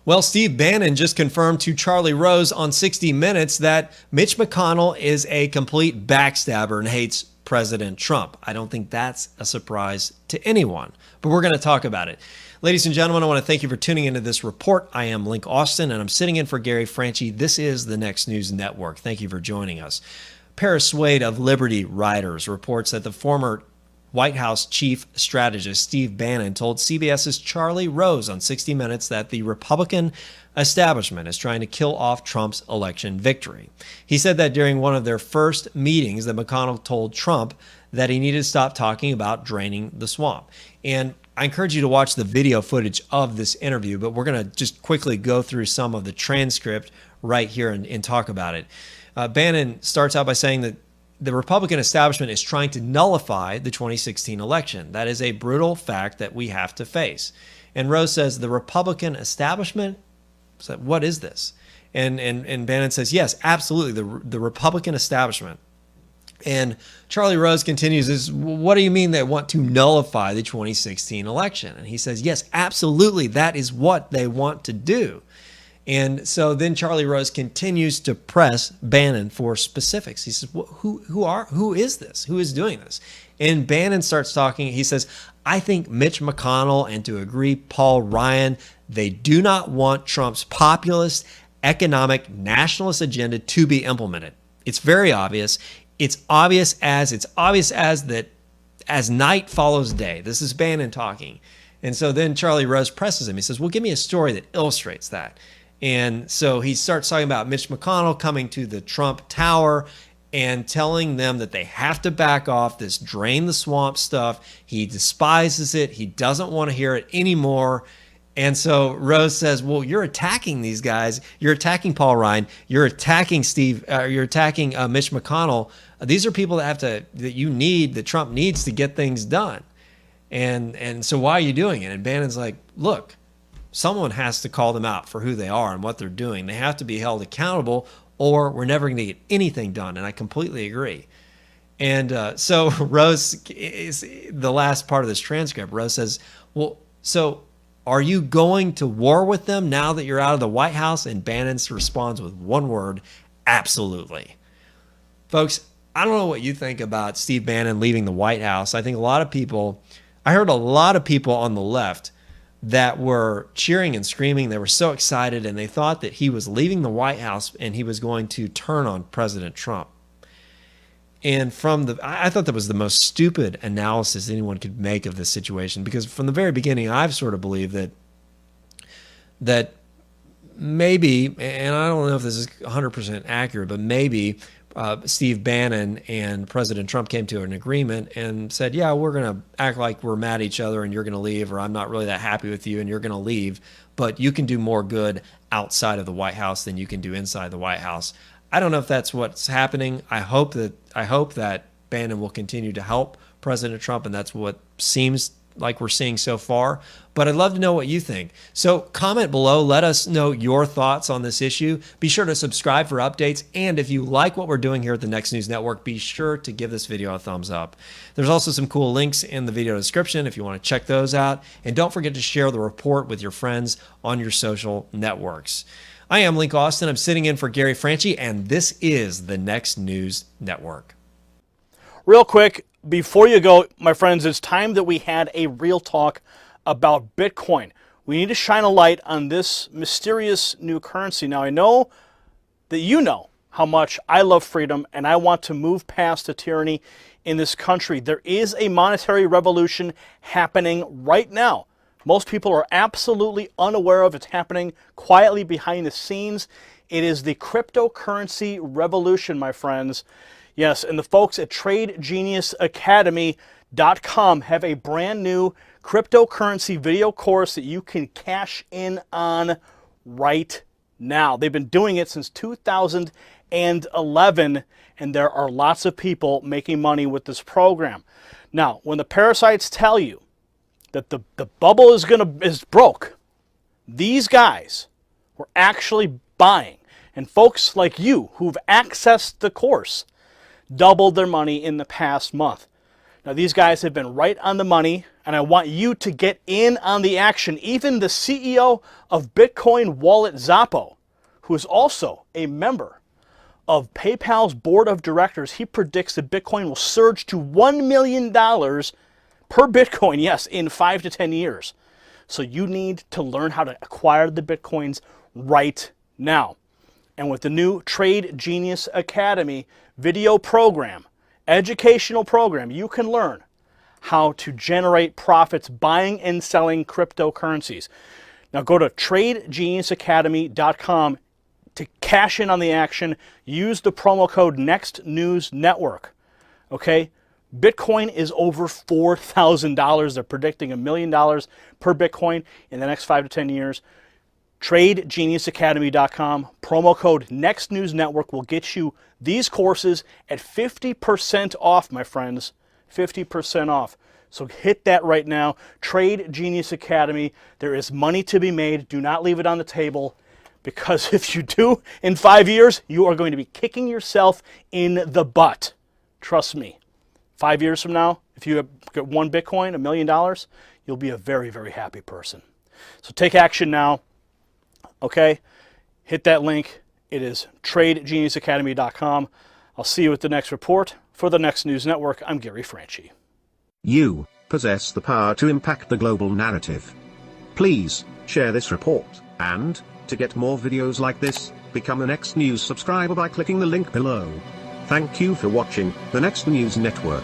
Well, Steve Bannon just confirmed to Charlie Rose on 60 Minutes that Mitch McConnell is a complete backstabber and hates President Trump. I don't think that's a surprise to anyone, but we're going to talk about it. Ladies and gentlemen, I want to thank you for tuning into this report. I am Link Austin, and I'm sitting in for Gary Franchi. This is the Next News Network. Thank you for joining us. Swade of Liberty Writers reports that the former White House chief strategist Steve Bannon told CBS's Charlie Rose on 60 Minutes that the Republican establishment is trying to kill off Trump's election victory. He said that during one of their first meetings that McConnell told Trump that he needed to stop talking about draining the swamp. And I encourage you to watch the video footage of this interview, but we're going to just quickly go through some of the transcript right here and talk about it. Bannon starts out by saying that the Republican establishment is trying to nullify the 2016 election. That is a brutal fact that we have to face. And Rose says, the Republican establishment? So what is this? And Bannon says, yes, absolutely, the Republican establishment. And Charlie Rose continues, what do you mean they want to nullify the 2016 election? And he says, yes, absolutely, that is what they want to do. And so then Charlie Rose continues to press Bannon for specifics. He says, who is this? Who is doing this? And Bannon starts talking. He says, I think Mitch McConnell, and to agree, Paul Ryan, they do not want Trump's populist, economic, nationalist agenda to be implemented. It's very obvious. It's obvious as that as night follows day. This is Bannon talking. And so then Charlie Rose presses him. He says, well, give me a story that illustrates that. And so he starts talking about Mitch McConnell coming to the Trump Tower and telling them that they have to back off this drain the swamp stuff. He despises it. He doesn't want to hear it anymore. And so Rose says, well, you're attacking these guys. You're attacking Paul Ryan. You're attacking Mitch McConnell. These are people that Trump needs to get things done. And so why are you doing it? And Bannon's like, look, someone has to call them out for who they are and what they're doing. They have to be held accountable, or we're never going to get anything done. And I completely agree. And so Rose is the last part of this transcript. Rose says, well, so are you going to war with them now that you're out of the White House? And Bannon responds with one word, absolutely. Folks, I don't know what you think about Steve Bannon leaving the White House. I think I heard a lot of people on the left that were cheering and screaming. They were so excited, and they thought that he was leaving the White House and he was going to turn on President Trump. And I thought that was the most stupid analysis anyone could make of this situation, because from the very beginning, I've sort of believed that maybe, and I don't know if this is 100% accurate, but maybe Steve Bannon and President Trump came to an agreement and said, yeah, we're going to act like we're mad at each other and you're going to leave, or I'm not really that happy with you and you're going to leave, but you can do more good outside of the White House than you can do inside the White House. I don't know if that's what's happening. I hope that Bannon will continue to help President Trump, and that's what seems like we're seeing so far. But I'd love to know what you think. So comment below. Let us know your thoughts on this issue. Be sure to subscribe for updates. And if you like what we're doing here at the Next News Network, be sure to give this video a thumbs up. There's also some cool links in the video description if you want to check those out. And don't forget to share the report with your friends on your social networks. I am Link Austin. I'm sitting in for Gary Franchi, and this is the Next News Network. Real quick, before you go, my friends, it's time that we had a real talk about Bitcoin. We need to shine a light on this mysterious new currency. Now, I know that you know how much I love freedom, and I want to move past the tyranny in this country. There is a monetary revolution happening right now. Most people are absolutely unaware of it. It's happening quietly behind the scenes. It is the cryptocurrency revolution, my friends. Yes, and the folks at TradeGeniusAcademy.com have a brand new cryptocurrency video course that you can cash in on right now. They've been doing it since 2011, and there are lots of people making money with this program. Now, when the parasites tell you that the bubble is broke, these guys were actually buying. And folks like you who've accessed the course doubled their money in the past month. Now, these guys have been right on the money, and I want you to get in on the action. Even the CEO of Bitcoin wallet Zoppo, who is also a member of PayPal's board of directors, he predicts that Bitcoin will surge to $1 million per Bitcoin, yes, in 5 to 10 years. So you need to learn how to acquire the Bitcoins right now. And with the new Trade Genius Academy video program, educational program, you can learn how to generate profits buying and selling cryptocurrencies. Now go to tradegeniusacademy.com to cash in on the action. Use the promo code NEXTNEWSNETWORK. Okay? Bitcoin is over $4,000. They're predicting $1 million per Bitcoin in the next 5 to 10 years. TradeGeniusAcademy.com. Promo code NEXTNEWSNETWORK will get you these courses at 50% off, my friends. 50% off. So hit that right now. Trade Genius Academy. There is money to be made. Do not leave it on the table, because if you do, in 5 years, you are going to be kicking yourself in the butt. Trust me. 5 years from now, if you get one Bitcoin, $1 million, you'll be a very, very happy person. So take action now. Okay? Hit that link. It is TradeGeniusAcademy.com. I'll see you at the next report. For the Next News Network, I'm Gary Franchi. You possess the power to impact the global narrative. Please share this report, and to get more videos like this, become a Next News subscriber by clicking the link below. Thank you for watching the Next News Network.